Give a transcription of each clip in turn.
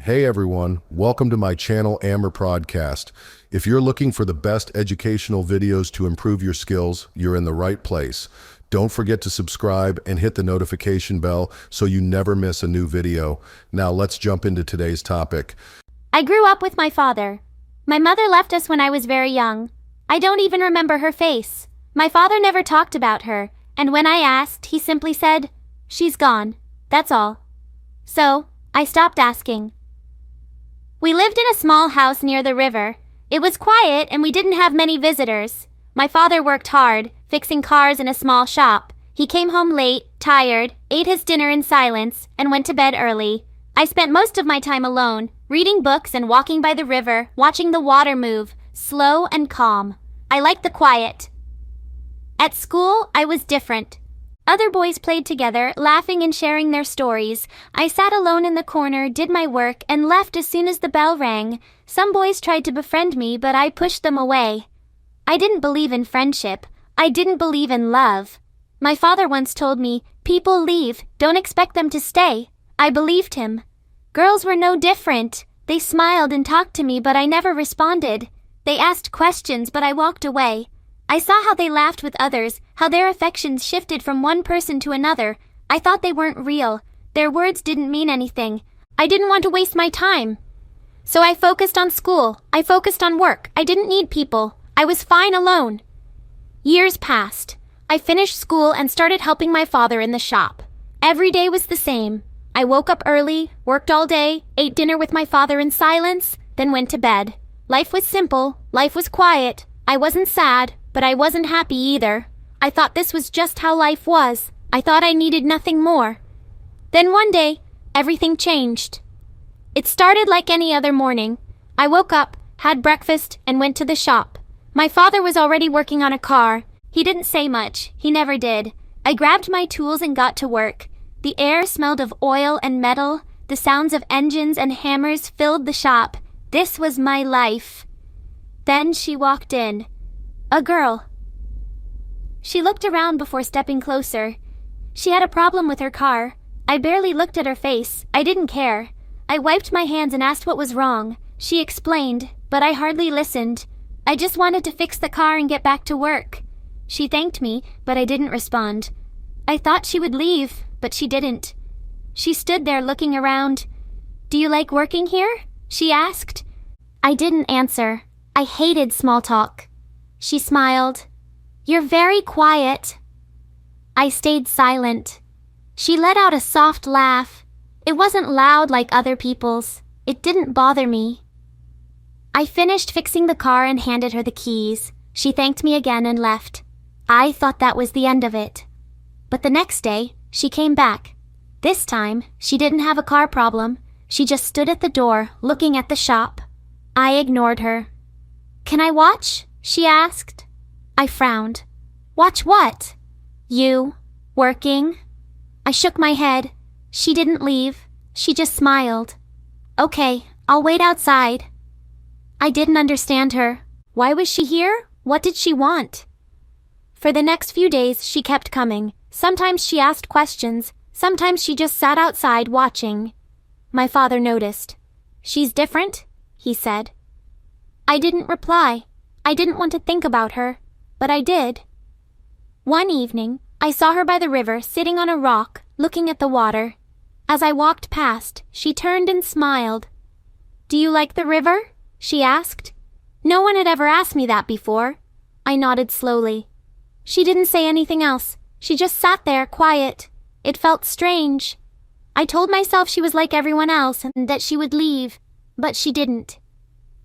Hey everyone, welcome to my channel Amber Podcast. If you're looking for the best educational videos to improve your skills, you're in the right place. Don't forget to subscribe and hit the notification bell so you never miss a new video. Now let's jump into today's topic. I grew up with my father. My mother left us when I was very young. I don't even remember her face. My father never talked about her, and when I asked, he simply said, "She's gone. That's all." So, I stopped asking. We lived in a small house near the river. It was quiet and we didn't have many visitors. My father worked hard, fixing cars in a small shop. He came home late, tired, ate his dinner in silence, and went to bed early. I spent most of my time alone, reading books and walking by the river, watching the water move, slow and calm. I liked the quiet. At school, I was different. Other boys played together, laughing and sharing their stories. I sat alone in the corner, did my work, and left as soon as the bell rang. Some boys tried to befriend me, but I pushed them away. I didn't believe in friendship. I didn't believe in love. My father once told me, "People leave, don't expect them to stay." I believed him. Girls were no different. They smiled and talked to me, but I never responded. They asked questions, but I walked away. I saw how they laughed with others, how their affections shifted from one person to another. I thought they weren't real. Their words didn't mean anything. I didn't want to waste my time. So I focused on school. I focused on work. I didn't need people. I was fine alone. Years passed. I finished school and started helping my father in the shop. Every day was the same. I woke up early, worked all day, ate dinner with my father in silence, then went to bed. Life was simple. Life was quiet. I wasn't sad, but I wasn't happy either. I thought this was just how life was. I thought I needed nothing more. Then one day, everything changed. It started like any other morning. I woke up, had breakfast, and went to the shop. My father was already working on a car. He didn't say much. He never did. I grabbed my tools and got to work. The air smelled of oil and metal. The sounds of engines and hammers filled the shop. This was my life. Then she walked in. A girl. She looked around before stepping closer. She had a problem with her car. I barely looked at her face. I didn't care. I wiped my hands and asked what was wrong. She explained, but I hardly listened. I just wanted to fix the car and get back to work. She thanked me, but I didn't respond. I thought she would leave, but she didn't. She stood there looking around. "Do you like working here?" she asked. I didn't answer. I hated small talk. She smiled. "You're very quiet." I stayed silent. She let out a soft laugh. It wasn't loud like other people's. It didn't bother me. I finished fixing the car and handed her the keys. She thanked me again and left. I thought that was the end of it. But the next day, she came back. This time, she didn't have a car problem. She just stood at the door, looking at the shop. I ignored her. "Can I watch?" she asked. I frowned. "Watch what?" "You. Working." I shook my head. She didn't leave. She just smiled. "Okay, I'll wait outside." I didn't understand her. Why was she here? What did she want? For the next few days, she kept coming. Sometimes she asked questions. Sometimes she just sat outside watching. My father noticed. "She's different," he said. I didn't reply. I didn't want to think about her, but I did. One evening, I saw her by the river, sitting on a rock, looking at the water. As I walked past, she turned and smiled. "Do you like the river?" she asked. No one had ever asked me that before. I nodded slowly. She didn't say anything else. She just sat there, quiet. It felt strange. I told myself she was like everyone else and that she would leave, but she didn't.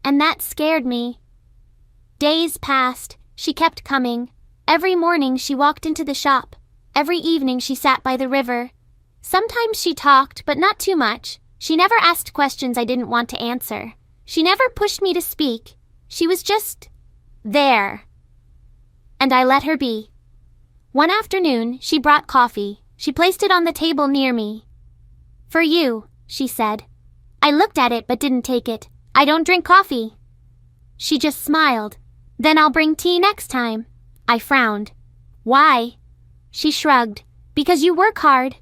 And that scared me. Days passed. She kept coming. Every morning she walked into the shop. Every evening she sat by the river. Sometimes she talked, but not too much. She never asked questions I didn't want to answer. She never pushed me to speak. She was just there. And I let her be. One afternoon, she brought coffee. She placed it on the table near me. "For you," she said. I looked at it but didn't take it. "I don't drink coffee." She just smiled. "Then I'll bring tea next time." I frowned. "Why?" She shrugged. "Because you work hard."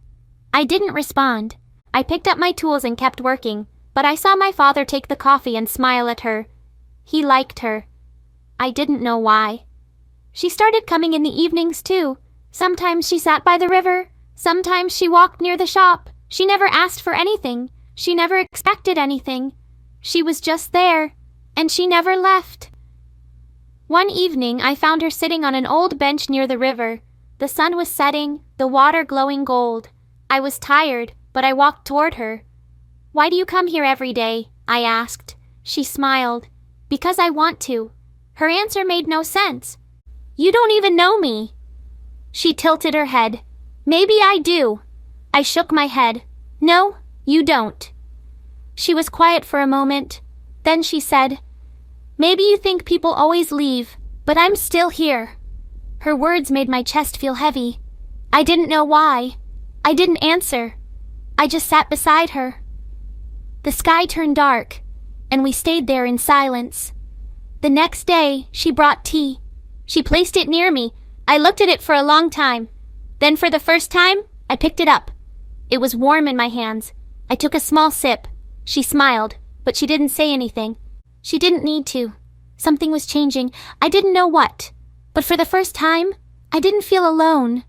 I didn't respond. I picked up my tools and kept working. but I saw my father take the coffee and smile at her. He liked her. I didn't know why. She started coming in the evenings too. Sometimes she sat by the river. Sometimes she walked near the shop. She never asked for anything. She never expected anything. She was just there, and she never left. One evening, I found her sitting on an old bench near the river. The sun was setting, the water glowing gold. I was tired, but I walked toward her. "Why do you come here every day?" I asked. She smiled. "Because I want to." Her answer made no sense. "You don't even know me." She tilted her head. "Maybe I do." I shook my head. "No, you don't." She was quiet for a moment. Then she said, "Maybe you think people always leave, but I'm still here." Her words made my chest feel heavy. I didn't know why. I didn't answer. I just sat beside her. The sky turned dark, and we stayed there in silence. The next day, she brought tea. She placed it near me. I looked at it for a long time. Then for the first time, I picked it up. It was warm in my hands. I took a small sip. She smiled, but she didn't say anything. She didn't need to. Something was changing. I didn't know what. But for the first time, I didn't feel alone.